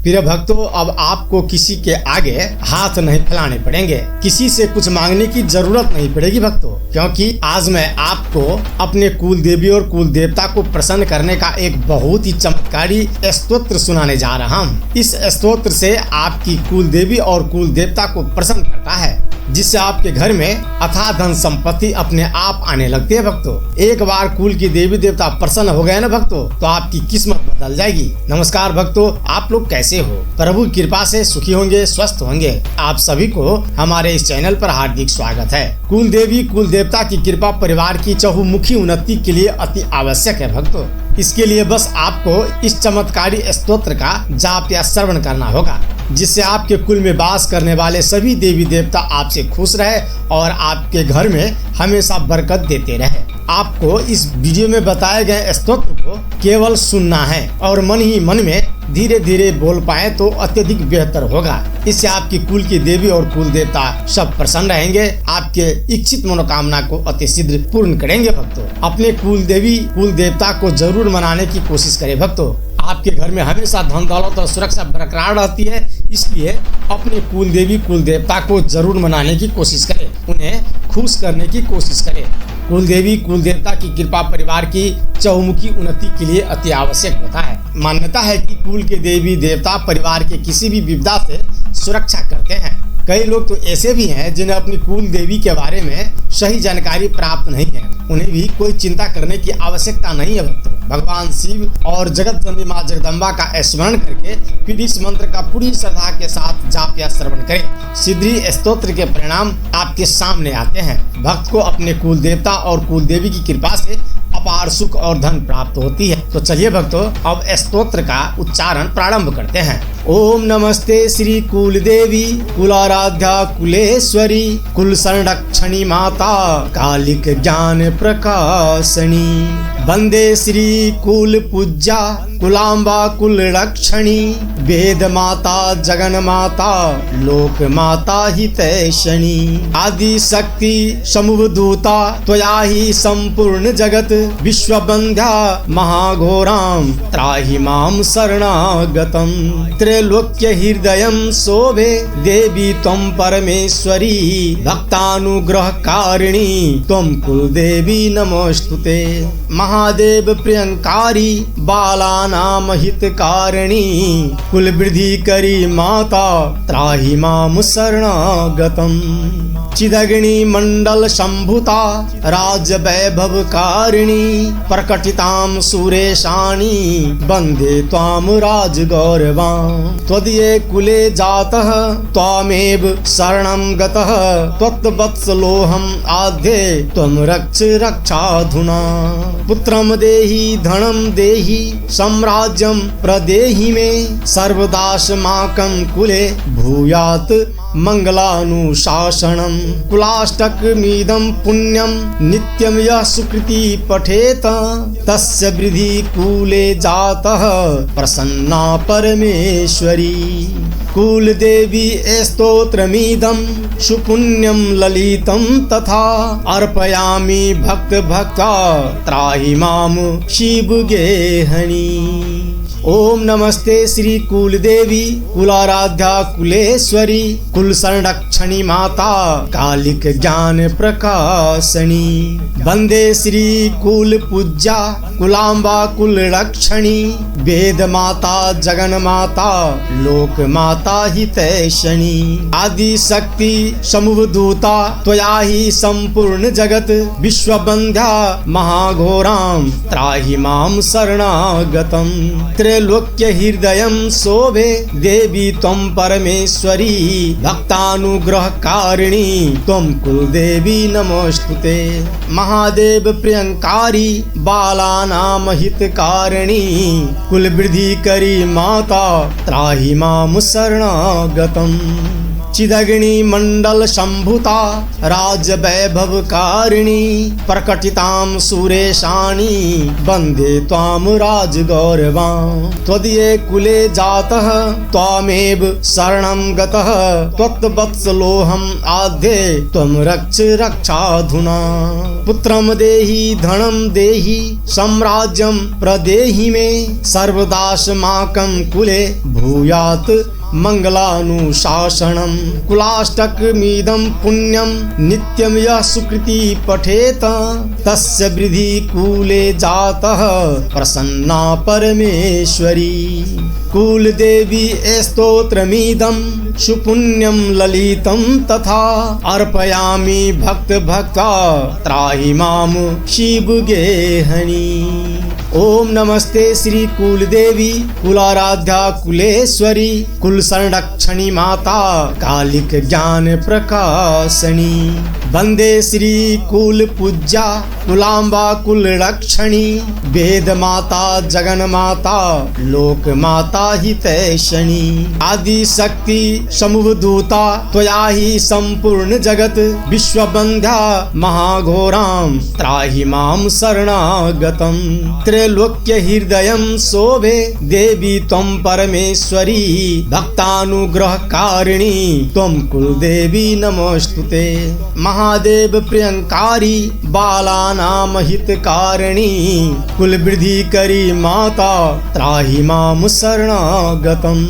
प्रिय भक्तों, अब आपको किसी के आगे हाथ नहीं फैलाने पड़ेंगे, किसी से कुछ मांगने की जरूरत नहीं पड़ेगी भक्तों, क्योंकि आज मैं आपको अपने कुल देवी और कुल देवता को प्रसन्न करने का एक बहुत ही चमत्कारी स्तोत्र सुनाने जा रहा हूँ। इस स्तोत्र से आपकी कुल देवी और कुल देवता को प्रसन्न करता है, जिससे आपके घर में अथाह धन संपत्ति अपने आप आने लगती है भक्तों। एक बार कुल की देवी देवता प्रसन्न हो गए ना भक्तों, तो आपकी किस्मत बदल जाएगी। नमस्कार भक्तों, आप लोग कैसे हो? प्रभु की कृपा से सुखी होंगे, स्वस्थ होंगे। आप सभी को हमारे इस चैनल पर हार्दिक स्वागत है। कुल देवी कुल देवता की कृपा परिवार की चहुमुखी उन्नति के लिए अति आवश्यक है भक्तों। इसके लिए बस आपको इस चमत्कारी स्तोत्र का जाप या श्रवण करना होगा, जिससे आपके कुल में वास करने वाले सभी देवी देवता आपसे खुश रहे और आपके घर में हमेशा बरकत देते रहे। आपको इस वीडियो में बताए गए स्तोत्र को केवल सुनना है और मन ही मन में धीरे धीरे बोल पाए तो अत्यधिक बेहतर होगा। इससे आपकी कुल की देवी और कुल देवता सब प्रसन्न रहेंगे, आपके इच्छित मनोकामना को अति शीघ्र पूर्ण करेंगे भक्तों। अपने कुल देवी कुल देवता को जरूर मनाने की कोशिश करें भक्तों। आपके घर में हमेशा धन दौलत और सुरक्षा बरकरार रहती है, इसलिए अपने कुल देवी कुल देवता को जरूर मनाने की कोशिश करें, उन्हें खुश करने की कोशिश करें। कुल देवी कुल देवता की कृपा परिवार की चहुमुखी उन्नति के लिए अति आवश्यक होता है। मान्यता है कि कुल के देवी देवता परिवार के किसी भी विपदा से सुरक्षा करते हैं। कई लोग तो ऐसे भी हैं जिन्हें अपनी कुल देवी के बारे में सही जानकारी प्राप्त नहीं है, उन्हें भी कोई चिंता करने की आवश्यकता नहीं है भक्तों। भगवान शिव और जगत जननी माँ जगदम्बा का स्मरण करके फिर इस मंत्र का पूरी श्रद्धा के साथ जाप या श्रवण करें। शीघ्र ही स्तोत्र के परिणाम आपके सामने आते हैं। भक्त को अपने कुल देवता और कुल देवी की कृपा से अपार सुख और धन प्राप्त होती है। तो चलिए भक्तों, अब स्तोत्र का उच्चारण प्रारंभ करते हैं। ओम नमस्ते श्री कुल देवी कुलाराध्या कुलेश्वरी कुल संरक्षणी माता कालिक ज्ञान प्रकाशनी वंदे श्री कुल पूज्या कुलाम्बा कुल रक्षणी वेद माता जगन माता लोक माता हितैषणी आदि शक्ति समूहदूता त्वया ही संपूर्ण जगत विश्वबंध्या महाघोराम त्राहि माम शरणागतम त्रैलोक्य हृदयं शोभे देवी त्वं परमेश्वरी भक्तानुग्रह कारिणी त्वं कुलदेवी नमोस्तुते महादेव प्रियंकारी बालानाम हितकारिणी कुल वृद्धि करी माता त्राहि माम शरणागतम चिदग्नि मंडल संभुता राज वैभव कारिणी प्रकटिताम सुरेशानी वंदे त्वाम राज गौरवां त्वदीये कुले जातः त्वामेव शरणं गतः त्वत्वत्सलोऽहं आद्ये त्वं रक्ष रक्षाधुना पुत्रं देहि धनं देहि साम्राज्यं प्रदेहि मे सर्वदाशमाकं कुले भूयात् मंगलानुशासनम् कुलाष्टकमिदं पुण्यं नित्यं यः सुकृति पठेत तस्य वृद्धि कुले जातः प्रसन्ना परमेश्वरी कुल देवी स्तोत्रमिदं सुपुण्यं ललितं तथा अर्पयामि भक्त भक्ता त्राहि माम शिव गेहनी। ओम नमस्ते श्री कुल देवी कुलाराध्या कुलेश्वरी कुल संरक्षणी माता कालिक ज्ञान प्रकाशनी वंदे श्री कुल पूज्या कुलाम्बा कुल रक्षणी वेद माता जगन माता लोक माता हितैषणी आदि शक्ति समूहदूता त्वया ही संपूर्ण जगत विश्वबंध्या महाघोराम त्राहि माम शरणागतम त्रैलोक्य हृदयं शोभे देवी त्वं परमेश्वरी भक्तानुग्रह कारिणी त्वं कुलदेवी नमोस्तुते महादेव प्रियंकारी बालानाम हितकारिणी कुल वृद्धि करी माता त्राहि माम शरणागतम् चिदग्नि मंडल संभुता राज वैभव कारिणी प्रकटिताम सुरेशानी वंदे त्वाम राज गौरवां त्वदीये कुले जातः त्वामेव शरणं गतः त्वत्वत्सलोऽहम् आद्ये त्वं रक्ष रक्षाधुना। पुत्रं देहि धनं देहि साम्राज्यं प्रदेहि मे सर्वदाशमाकं कुले भूयात् मंगलानुशासनम्। कुलाष्टकमिदं पुण्यं नित्यं यः सुकृति पठेत तस्य वृद्धि कुले जातः प्रसन्ना परमेश्वरी। कुलदेवी स्तोत्रमिदं सुपुण्यं ललितं तथा अर्पयामि भक्त भक्ता त्राहि मां शिवगेहनी। ओम नमस्ते श्री कुलदेवी कुलाराध्या कुलेश्वरी कुल संरक्षणी माता कालिक ज्ञान प्रकाशनी। वंदे श्री कुल पूज्या कुलाम्बा कुल रक्षणी वेद माता जगन माता लोक माता हितैषणी। आदि शक्ति समुद्भूता त्वया ही संपूर्ण जगत विश्वबंध्या महाघोरां त्राहि मां शरणागतम्। त्रैलोक्य हृदयं शोभे देवी त्वं परमेश्वरी भक्तानुग्रहकारिणी त्वं कुलदेवी नमोस्तुते। महादेव प्रियंकारी बालानां हितकारिणी कुलवृद्धि करी माता त्राहि मां शरणागतम्।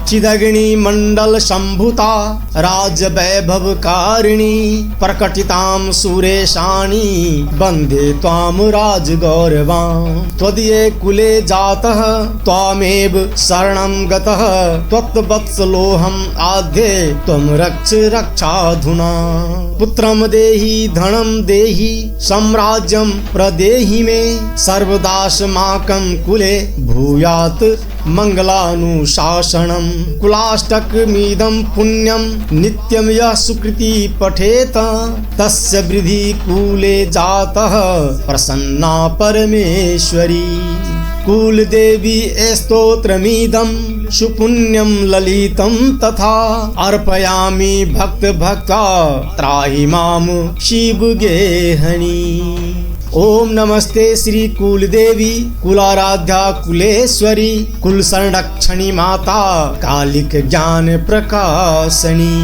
चिदग्नि मंडल संभूता राज वैभवकारिणी प्रकटितां सुरेशानी वंदे त्वां राजगौरवां। त्वदीये कुले जातः त्वामेव शरणं गतः त्वत्वत्सलोऽहम् आद्ये त्वं रक्ष रक्षाधुना। पुत्रं देहि धनं देहि साम्राज्यं प्रदेहि मे सर्वदाशमाकं कुले भूयात् मंगलानुशासनम्। कुलाष्टकमिदं पुण्यं नित्यं यः सुकृति पठेत तस्य वृद्धि कुले जातः प्रसन्ना परमेश्वरी। कुलदेवी स्तोत्रमिदं सुपुण्यं ललितं तथा अर्पयामि भक्त भक्ता त्राहि मां शिवगेहनी। ओम नमस्ते श्री कुलदेवी कुलाराध्या कुलेश्वरी कुल संरक्षणी माता कालिक ज्ञान प्रकाशनी।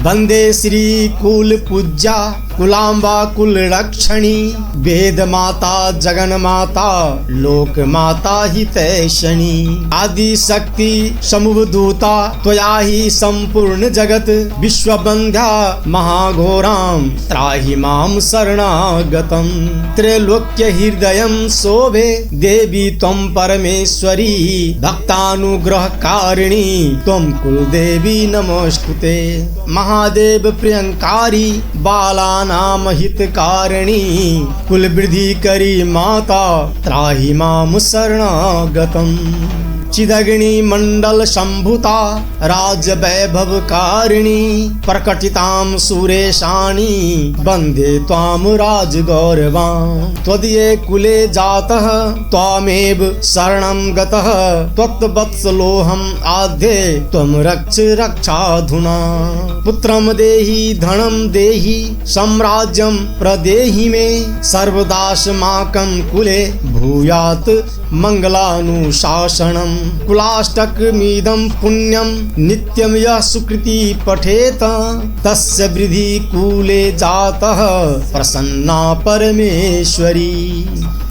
वंदे श्री कुल पूज्या कुलाम्बा कुल रक्षणी वेद माता जगन माता लोक माता हितैषणी। आदि शक्ति समुद्भूता त्वया ही संपूर्ण जगत विश्वबंध्या महाघोरां त्राहि मां शरणागतम्। त्रैलोक्य हृदयं शोभे देवी त्वं परमेश्वरी भक्तानुग्रहकारिणी त्वं कुलदेवी नमोस्तुते। महादेव प्रियंकारी बालानां हितकारिणी कुलवृद्धि करी माता त्राहि मां शरणागतम्। चिदग्नि मंडल संभूता राज वैभवकारिणी प्रकटितां सुरेशानी वंदे त्वां राजगौरवां। त्वदीये कुले जातः त्वामेव शरणं गतः त्वत्वत्सलोऽहम् आद्ये त्वं रक्ष रक्षाधुना। पुत्रं देहि धनं देहि साम्राज्यं प्रदेहि मे सर्वदाशमाकं कुले भूयात् मंगलानुशासनम्। कुलाष्टकमिदं पुण्यं नित्यं यः सुकृति पठेत तस्य वृद्धि कुले जातः प्रसन्ना परमेश्वरी।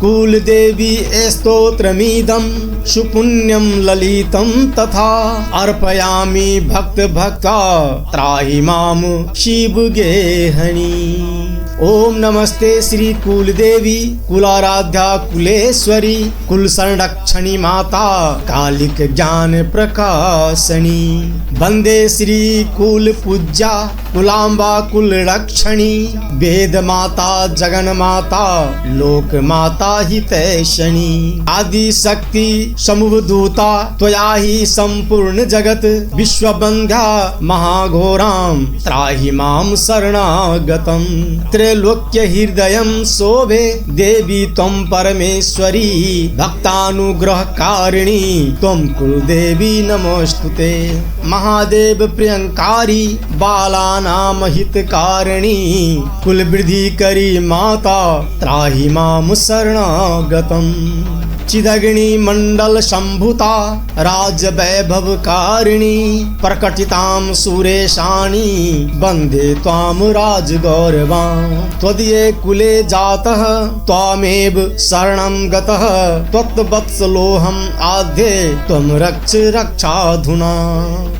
कुलदेवी स्तोत्रमिदं सुपुण्यं ललितं तथा अर्पयामि भक्त भक्ता त्राहि मां शिवगेहनी। ओम नमस्ते श्री कुलदेवी कुलाराध्या कुलेश्वरी कुल संरक्षणी माता कालिक ज्ञान प्रकाशनी। वंदे श्री कुल पूज्या कुलाम्बा कुल रक्षणी वेद माता जगन माता लोक माता हितैषणी। आदि शक्ति समुद्भूता त्वया ही संपूर्ण जगत विश्वबंध्या महाघोरां त्राहि मां शरणागतम्। त्रैलोक्य हृदयं शोभे देवी त्वं परमेश्वरी भक्तानुग्रहकारिणी त्वं कुलदेवी नमोस्तुते। महादेव प्रियंकारी बालानां हितकारिणी कुलवृद्धि करी माता त्राहि मां शरणागतम्। चिदग्नि मंडल संभुता राज वैभवकारिणी प्रकटितां सुरेशानी वंदे त्वां राजगौरवां। त्वदीये कुले जातः त्वामेव शरणं गतः त्वत्वत्सलोऽहम् आद्ये त्वं रक्ष रक्षाधुना।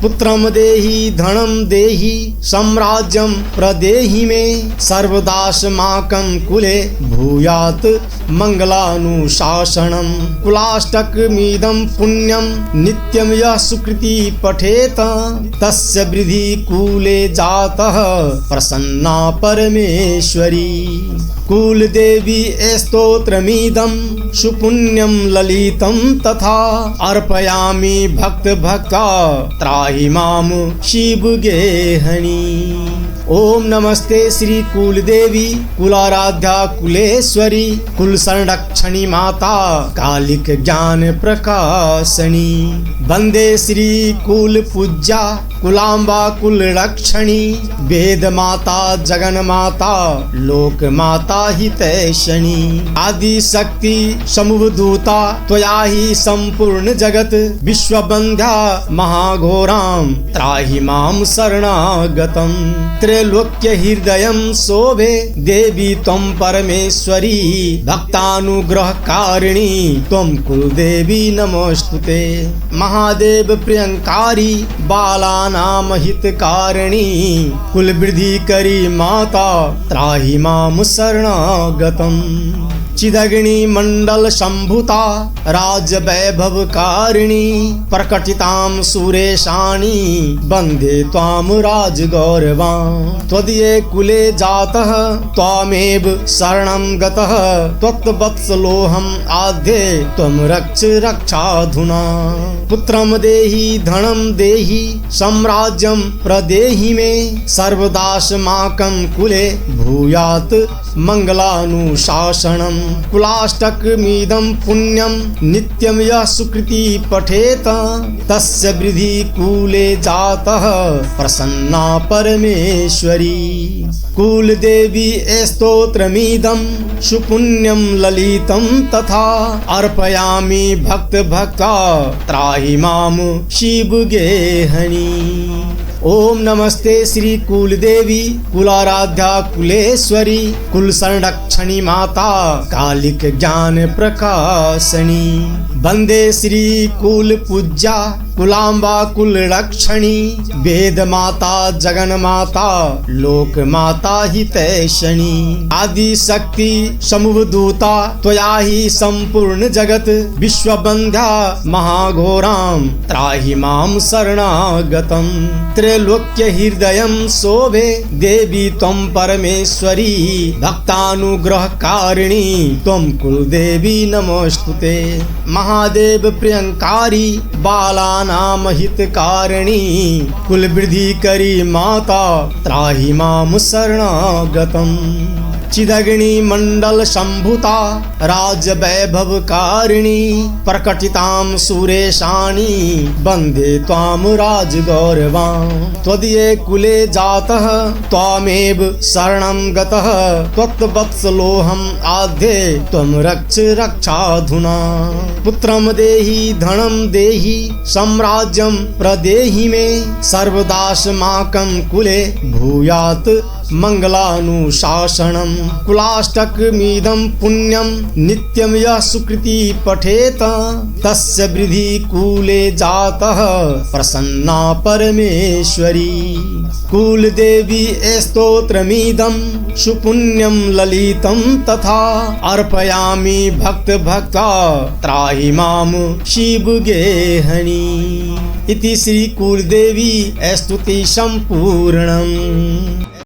पुत्रं देहि धनं देहि साम्राज्यं प्रदेहि मे सर्वदास्माकं कुले भूयात् मंगलानुशासनम्। कुलाष्टकमिदं पुण्यं नित्यं यः सुकृति पठेत तस्य वृद्धि कुले जातः प्रसन्ना परमेश्वरी। कुलदेवी स्तोत्रमिदं सुपुण्यं ललितं तथा अर्पयामि भक्त भक्ता त्राहि मां शिवगेहनी। ओम नमस्ते श्री कुलदेवी कुलाराध्या कुलेश्वरी कुल संरक्षणी माता कालिक ज्ञान प्रकाशनी। वंदे श्री कुल पूज्या कुलाम्बा कुल रक्षणी वेद माता जगन माता लोक माता हितैषणी। आदि शक्ति समुद्भूता त्वया ही संपूर्ण जगत विश्वबंध्या महाघोरां त्राहि मां शरणागतम्। त्रैलोक्य हृदयं शोभे देवी त्वं परमेश्वरी भक्तानुग्रहकारिणी त्वं कुलदेवी नमोस्तुते। महादेव प्रियंकारी बालानां हितकारिणी कुलवृद्धि करी माता त्राहि मां शरणागतम्। चिदग्नि मंडल संभुता राज वैभवकारिणी प्रकटितां सुरेशानी वंदे त्वां राजगौरवां। त्वदीये कुले जातः त्वामेव शरणं गतः त्वत्वत्सलोऽहम् आद्ये त्वं रक्ष रक्षाधुना। पुत्रं देहि धनं देहि साम्राज्यं प्रदेहि मे सर्वदास्माकं कुले भूयात् मंगलानुशासनम्। कुलाष्टकमिदं पुण्यं नित्यं यः सुकृति पठेत तस्य वृद्धि कुले जातः प्रसन्ना परमेश्वरी। कुलदेवी स्तोत्रमिदं सुपुण्यं ललितं तथा अर्पयामि भक्त भक्ता त्राहि मां शिवगेहनी। ओम नमस्ते श्री कुलदेवी कुलाराध्या कुलेश्वरी कुल संरक्षणी माता कालिक ज्ञान प्रकाशनी। वंदे श्री कुल पूज्या कुलाम्बा कुल रक्षणी वेद माता जगन माता लोक माता हितैषणी। आदि शक्ति समुद्भूता त्वया ही संपूर्ण जगत विश्वबंध्या महाघोरां त्राहि मां शरणागतम्। त्रैलोक्य हृदयं शोभे देवी त्वं परमेश्वरी भक्तानुग्रहकारिणी त्वं कुलदेवी नमोस्तुते। महादेव प्रियंकारी बालानां हितकारिणी कुलवृद्धि करी माता त्राहि मां शरणागतम्। चिदग्नि मंडल संभुता राज वैभवकारिणी प्रकटितां सुरेशानी वंदे त्वां राजगौरवां। त्वदीये कुले जातः त्वामेव शरणं गतः त्वत्वत्सलोऽहम् आद्ये त्वं रक्ष रक्षाधुना। पुत्रं देहि धनं देहि साम्राज्यं प्रदेहि मे सर्वदास्माकं कुले भूयात् मंगलानुशासनम्। कुलाष्टकमिदं पुण्यं नित्यं यः सुकृति पठेत तस्य वृद्धि कुले जातः प्रसन्ना परमेश्वरी। कुलदेवी स्तोत्रमिदं सुपुण्यं ललितं तथा अर्पयामि भक्त भक्ता त्राहि मां शिवगेहनी। इति श्री कुलदेवी स्तुति संपूर्णम्।